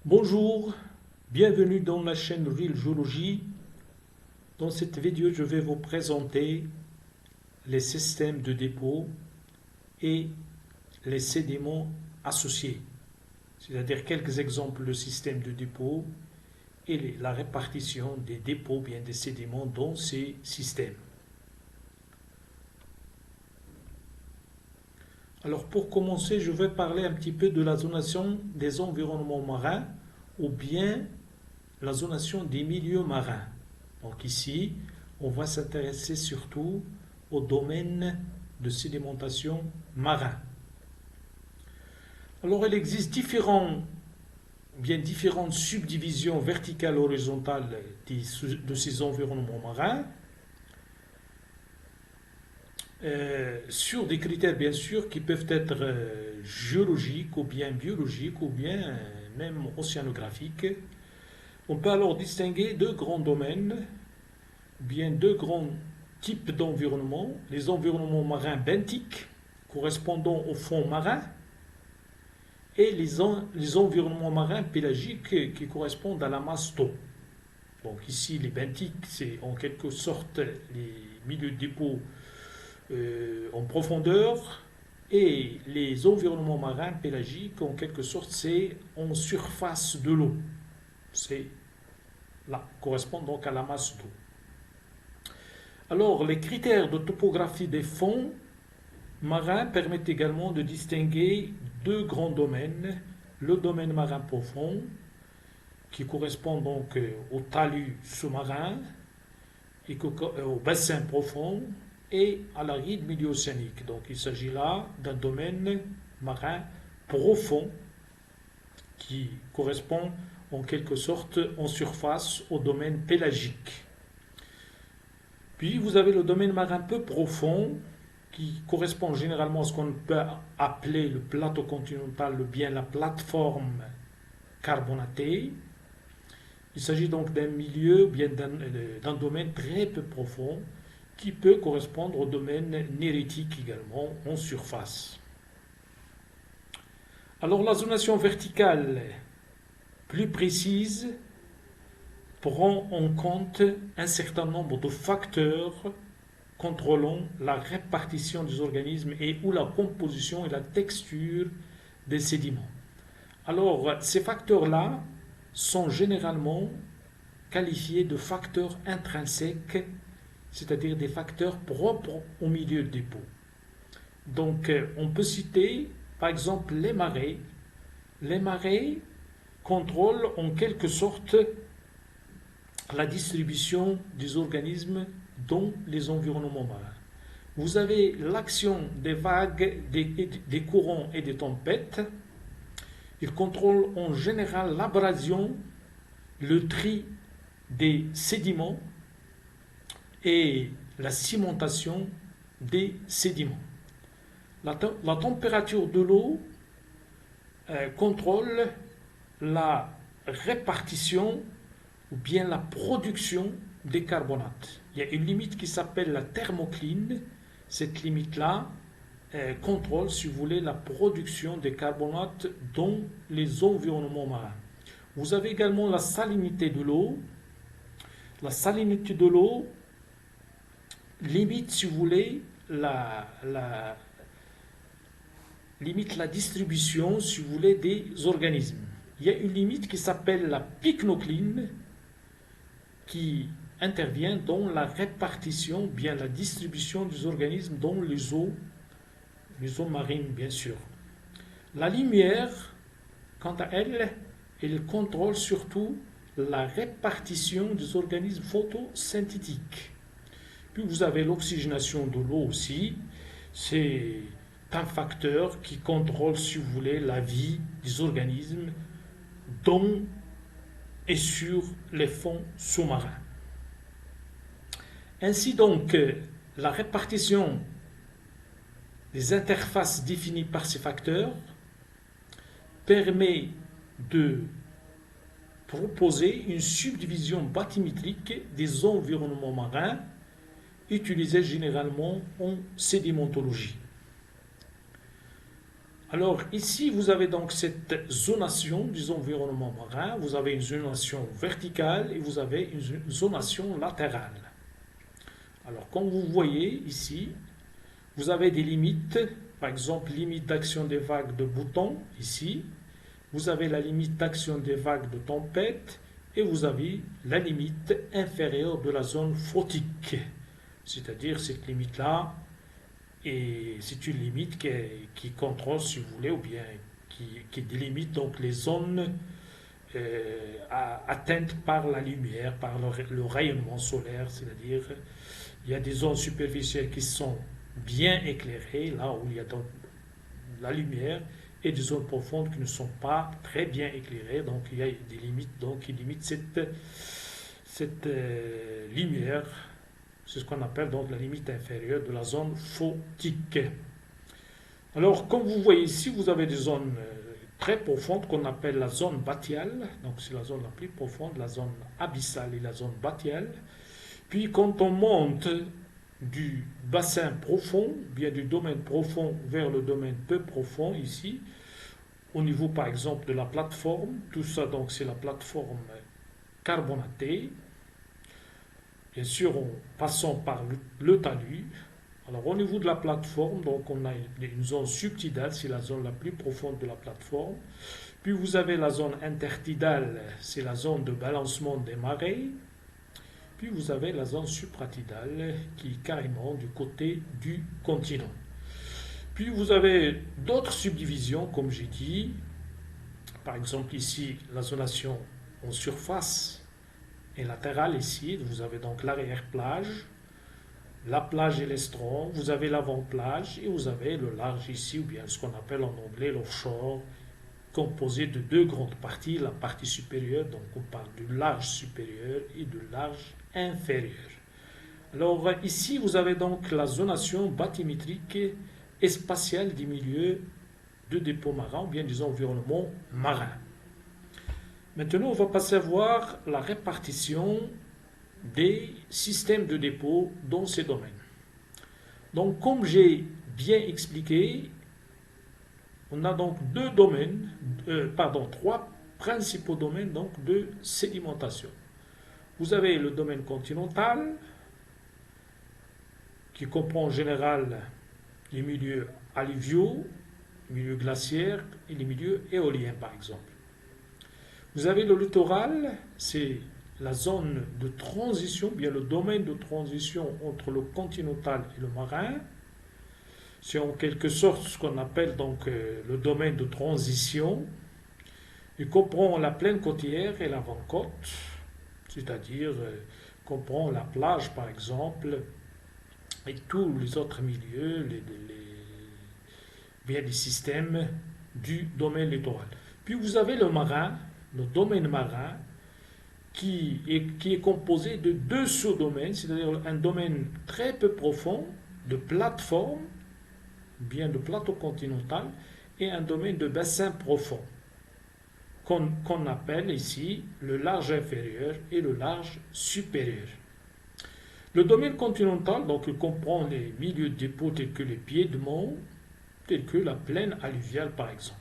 Bonjour, bienvenue dans la chaîne Real Géologie. Dans cette vidéo, je vais vous présenter les systèmes de dépôt et les sédiments associés, c'est-à-dire quelques exemples de systèmes de dépôt et la répartition des dépôts, bien des sédiments dans ces systèmes. Alors pour commencer, je vais parler un petit peu de la zonation des environnements marins ou bien la zonation des milieux marins. Donc ici, on va s'intéresser surtout au domaine de sédimentation marin. Alors il existe différentes subdivisions verticales et horizontales de ces environnements marins. Sur des critères bien sûr qui peuvent être géologiques ou bien biologiques ou bien même océanographiques. On peut alors distinguer deux grands domaines, bien deux grands types d'environnements. Les environnements marins benthiques, correspondant au fond marin, et les environnements marins pélagiques qui correspondent à la masse d'eau. Donc ici, les benthiques, c'est en quelque sorte les milieux de dépôt en profondeur, et les environnements marins pélagiques, en quelque sorte, c'est en surface de l'eau. C'est là, correspond donc à la masse d'eau. Alors, les critères de topographie des fonds marins permettent également de distinguer deux grands domaines. Le domaine marin profond, qui correspond donc au talus sous-marin, et au bassin profond, et à l'aride milieu océanique. Donc il s'agit là d'un domaine marin profond qui correspond en quelque sorte en surface au domaine pélagique. Puis vous avez le domaine marin peu profond qui correspond généralement à ce qu'on peut appeler le plateau continental ou bien la plateforme carbonatée. Il s'agit donc d'un milieu, bien d'un domaine très peu profond qui peut correspondre au domaine néritique également en surface. Alors la zonation verticale plus précise prend en compte un certain nombre de facteurs contrôlant la répartition des organismes et ou la composition et la texture des sédiments. Alors ces facteurs-là sont généralement qualifiés de facteurs intrinsèques, c'est-à-dire des facteurs propres au milieu de dépôt. Donc on peut citer par exemple les marées. Les marées contrôlent en quelque sorte la distribution des organismes dans les environnements marins. Vous avez l'action des vagues, des courants et des tempêtes. Ils contrôlent en général l'abrasion, le tri des sédiments et la cimentation des sédiments. La température de l'eau contrôle la répartition ou bien la production des carbonates. Il y a une limite qui s'appelle la thermocline. Cette limite-là contrôle, si vous voulez, la production des carbonates dans les environnements marins. Vous avez également la salinité de l'eau. La salinité de l'eau limite, si vous voulez, limite la distribution, si vous voulez, des organismes. Il y a une limite qui s'appelle la pycnocline qui intervient dans la répartition, bien la distribution des organismes dans les eaux marines, bien sûr. La lumière, quant à elle, elle contrôle surtout la répartition des organismes photosynthétiques. Puis vous avez l'oxygénation de l'eau aussi. C'est un facteur qui contrôle, si vous voulez, la vie des organismes dans et sur les fonds sous-marins. Ainsi donc, la répartition des interfaces définies par ces facteurs permet de proposer une subdivision bathymétrique des environnements marins utilisés généralement en sédimentologie. Alors ici, vous avez donc cette zonation des environnements marins. Vous avez une zonation verticale et vous avez une zonation latérale. Alors comme vous voyez ici, vous avez des limites. Par exemple, limite d'action des vagues de Bouton, ici. Vous avez la limite d'action des vagues de tempête et vous avez la limite inférieure de la zone photique. C'est-à-dire cette limite-là, et c'est une limite qui contrôle, si vous voulez, ou bien qui délimite donc les zones atteintes par la lumière, par le rayonnement solaire, c'est-à-dire il y a des zones superficielles qui sont bien éclairées, là où il y a donc la lumière, et des zones profondes qui ne sont pas très bien éclairées, donc il y a des limites donc, qui limitent cette lumière. C'est ce qu'on appelle donc la limite inférieure de la zone photique. Alors, comme vous voyez ici, vous avez des zones très profondes qu'on appelle la zone bathyale. Donc, c'est la zone la plus profonde, la zone abyssale et la zone bathyale. Puis, quand on monte du bassin profond, bien du domaine profond vers le domaine peu profond, ici, au niveau par exemple de la plateforme, tout ça donc c'est la plateforme carbonatée, bien sûr en passant par le talus. Alors au niveau de la plateforme, donc on a une zone subtidale, c'est la zone la plus profonde de la plateforme. Puis vous avez la zone intertidale, c'est la zone de balancement des marées. Puis vous avez la zone supratidale qui est carrément du côté du continent. Puis vous avez d'autres subdivisions, comme j'ai dit. Par exemple ici, la zonation en surface et latérale ici. Vous avez donc l'arrière-plage, la plage et l'estran. Vous avez l'avant-plage et vous avez le large ici, ou bien ce qu'on appelle en anglais l'offshore, composé de deux grandes parties. La partie supérieure, donc on parle du large supérieur et du large inférieur. Alors ici, vous avez donc la zonation bathymétrique et spatiale des milieux de dépôt marin, ou bien des environnements marins. Maintenant, on va passer à voir la répartition des systèmes de dépôt dans ces domaines. Donc, comme j'ai bien expliqué, on a donc trois principaux domaines donc, de sédimentation. Vous avez le domaine continental, qui comprend en général les milieux alluviaux, les milieux glaciaires et les milieux éoliens, par exemple. Vous avez le littoral, c'est la zone de transition, bien le domaine de transition entre le continental et le marin. C'est en quelque sorte ce qu'on appelle donc le domaine de transition. Il comprend la plaine côtière et l'avant-côte, c'est-à-dire comprend la plage par exemple, et tous les autres milieux, bien des systèmes du domaine littoral. Puis vous avez le marin, le domaine marin, qui est composé de deux sous-domaines, c'est-à-dire un domaine très peu profond de plateforme, bien de plateau continental, et un domaine de bassin profond, qu'on appelle ici le large inférieur et le large supérieur. Le domaine continental donc, comprend les milieux de dépôt tels que les piédements, tels que la plaine alluviale par exemple.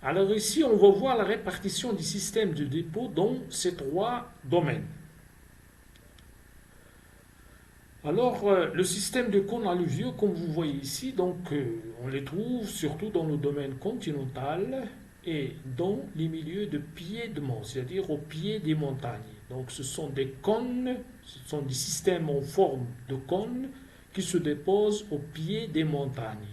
Alors ici, on va voir la répartition du système de dépôt dans ces trois domaines. Alors, le système de cônes alluviaux, comme vous voyez ici, donc, on les trouve surtout dans le domaine continental et dans les milieux de piédements, c'est-à-dire au pied des montagnes. Donc, ce sont des cônes, ce sont des systèmes en forme de cônes qui se déposent au pied des montagnes.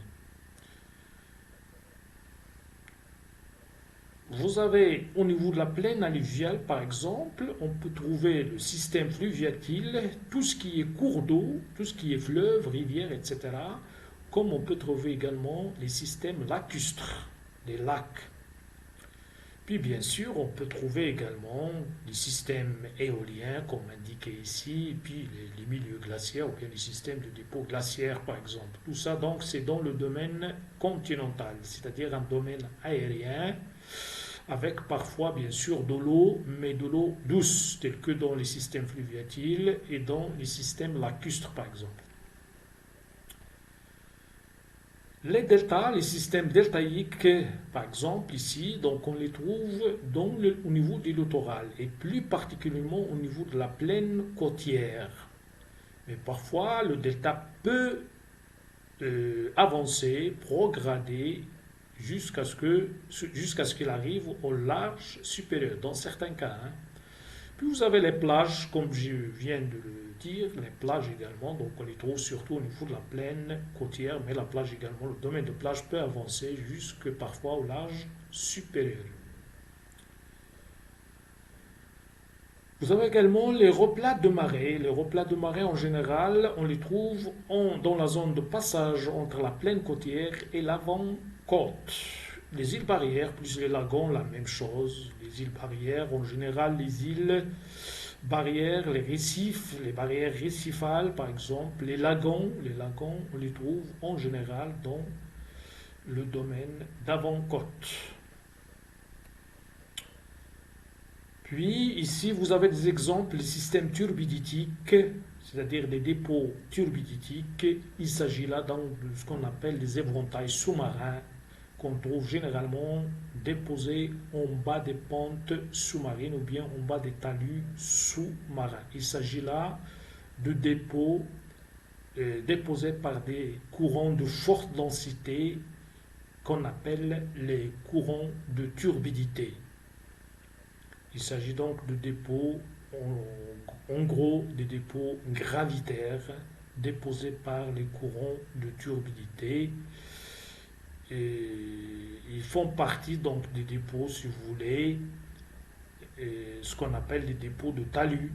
Vous avez au niveau de la plaine alluviale, par exemple, on peut trouver le système fluviatile, tout ce qui est cours d'eau, tout ce qui est fleuve, rivière, etc. Comme on peut trouver également les systèmes lacustres, des lacs. Puis bien sûr, on peut trouver également les systèmes éoliens, comme indiqué ici, et puis les milieux glaciaires, ou bien les systèmes de dépôt glaciaire, par exemple. Tout ça, donc, c'est dans le domaine continental, c'est-à-dire un domaine aérien, avec parfois bien sûr de l'eau, mais de l'eau douce, telle que dans les systèmes fluviatiles et dans les systèmes lacustres par exemple. Les deltas, les systèmes deltaïques, par exemple ici, donc on les trouve au niveau du littoral et plus particulièrement au niveau de la plaine côtière. Mais parfois, le delta peut avancer, prograder jusqu'à ce qu'il arrive au large supérieur, dans certains cas. Hein. Puis vous avez les plages, comme je viens de le dire, les plages également, donc on les trouve surtout au niveau de la plaine côtière, mais la plage également, le domaine de plage peut avancer jusque parfois au large supérieur. Vous avez également les replats de marée. Les replats de marée en général, on les trouve dans la zone de passage entre la plaine côtière et l'avant-côte. Les îles barrières plus les lagons, la même chose. Les îles barrières, en général, les îles barrières, les récifs, les barrières récifales par exemple, les lagons, on les trouve en général dans le domaine d'avant-côte. Puis ici, vous avez des exemples des systèmes turbiditiques, c'est-à-dire des dépôts turbiditiques. Il s'agit là de ce qu'on appelle des éventails sous-marins qu'on trouve généralement déposés en bas des pentes sous-marines ou bien en bas des talus sous-marins. Il s'agit là de dépôts déposés par des courants de forte densité qu'on appelle les courants de turbidité. Il s'agit donc de dépôts, en gros, des dépôts gravitaires déposés par les courants de turbidité. Et ils font partie donc des dépôts, si vous voulez, ce qu'on appelle des dépôts de talus,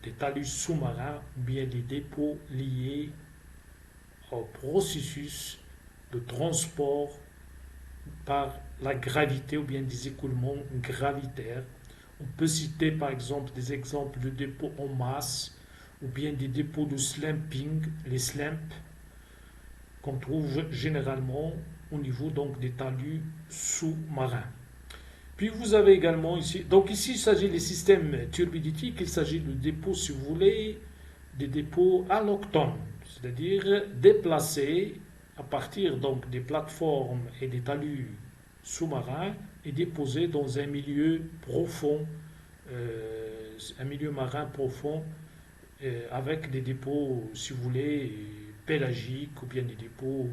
des talus sous-marins, ou bien des dépôts liés au processus de transport par la gravité ou bien des écoulements gravitaires. On peut citer par exemple des exemples de dépôts en masse ou bien des dépôts de slumping, les slumps, qu'on trouve généralement au niveau donc des talus sous-marins. Puis vous avez également ici, donc ici il s'agit des systèmes turbiditiques, il s'agit de dépôts, si vous voulez, des dépôts alloctones, c'est-à-dire déplacés à partir donc des plateformes et des talus sous-marins et déposés dans un milieu profond, un milieu marin profond, avec des dépôts, si vous voulez, pélagiques ou bien des dépôts,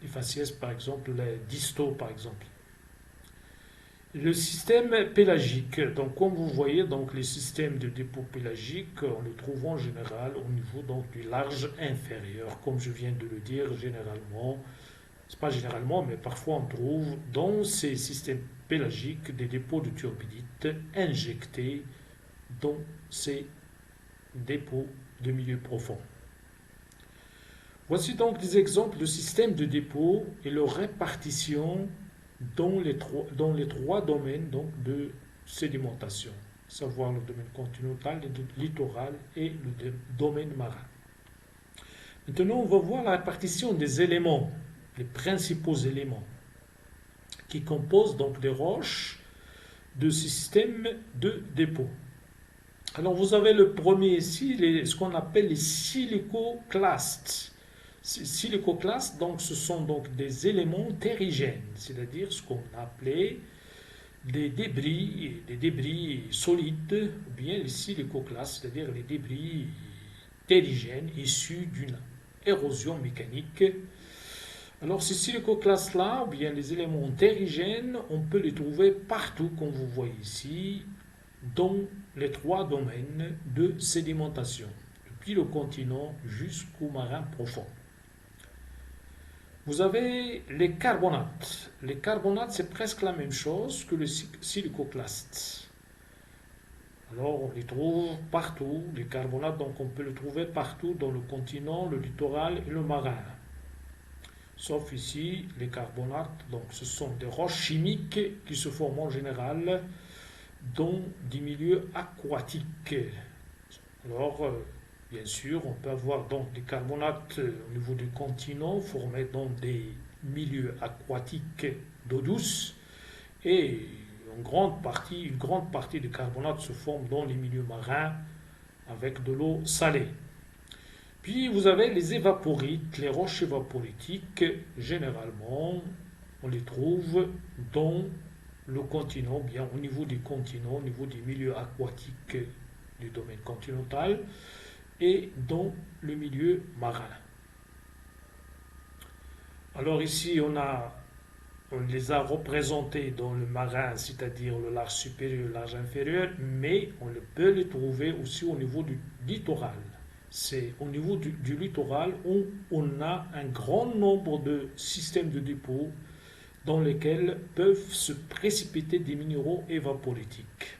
des faciès par exemple, distaux par exemple. Le système pélagique, donc comme vous voyez, donc les systèmes de dépôt pélagiques, on les trouve en général au niveau donc du large inférieur, comme je viens de le dire généralement, c'est pas généralement, mais parfois on trouve dans ces systèmes pélagiques des dépôts de turbidite injectés dans ces dépôts de milieu profond. Voici donc des exemples de systèmes de dépôt et leur répartition dans les trois domaines donc, de sédimentation, à savoir le domaine continental, le littoral et le domaine marin. Maintenant, on va voir la répartition des éléments, les principaux éléments qui composent donc des roches de systèmes de dépôt. Alors, vous avez le premier ici, ce qu'on appelle les silicoclastes. Silicoclastes, donc, ce sont donc des éléments terrigènes, c'est-à-dire ce qu'on appelait des débris solides, ou bien les silicoclastes, c'est-à-dire les débris terrigènes issus d'une érosion mécanique. Alors ces silicoclastes-là, ou bien les éléments terrigènes, on peut les trouver partout, comme vous voyez ici, dans les trois domaines de sédimentation, depuis le continent jusqu'au marin profond. Vous avez les carbonates. Les carbonates, c'est presque la même chose que les silicoclastes. Alors, on les trouve partout, les carbonates, donc on peut les trouver partout dans le continent, le littoral et le marin. Sauf ici, les carbonates, donc ce sont des roches chimiques qui se forment en général dans des milieux aquatiques. Alors, bien sûr, on peut avoir donc des carbonates au niveau du continent formés dans des milieux aquatiques d'eau douce et une grande partie des carbonates se forment dans les milieux marins avec de l'eau salée. Puis vous avez les évaporites, les roches évaporitiques. Généralement, on les trouve dans le continent, bien au niveau des continents, au niveau des milieux aquatiques du domaine continental et dans le milieu marin. Alors ici, on les a représentés dans le marin, c'est-à-dire le large supérieur et le large inférieur, mais on peut les trouver aussi au niveau du littoral. C'est au niveau du littoral où on a un grand nombre de systèmes de dépôts dans lesquels peuvent se précipiter des minéraux évaporitiques.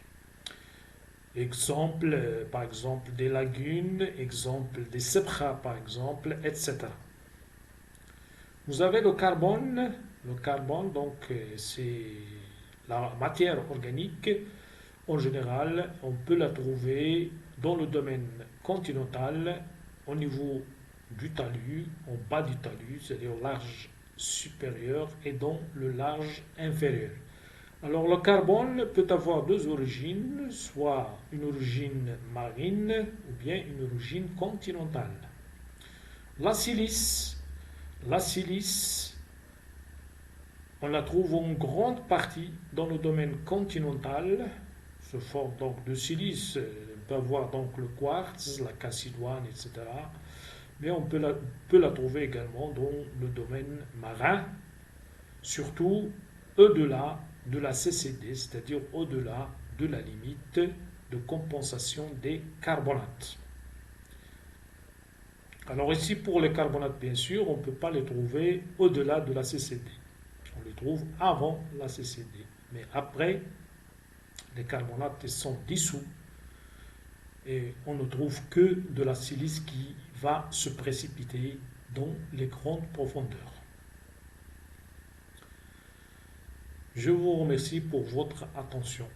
Exemple, par exemple, des lagunes, exemple des sebkha, par exemple, etc. Vous avez le carbone. Le carbone, donc, c'est la matière organique. En général, on peut la trouver dans le domaine continental, au niveau du talus, en bas du talus, c'est-à-dire au large supérieur et dans le large inférieur. Alors le carbone peut avoir deux origines, soit une origine marine ou bien une origine continentale. La silice, la silice, on la trouve en grande partie dans le domaine continental, se forme donc de silice, on peut avoir donc le quartz, la cassidoine, etc. Mais on peut la trouver également dans le domaine marin, surtout au-delà de la CCD, c'est-à-dire au-delà de la limite de compensation des carbonates. Alors ici, pour les carbonates, bien sûr, on ne peut pas les trouver au-delà de la CCD. On les trouve avant la CCD. Mais après, les carbonates sont dissous et on ne trouve que de la silice qui va se précipiter dans les grandes profondeurs. Je vous remercie pour votre attention.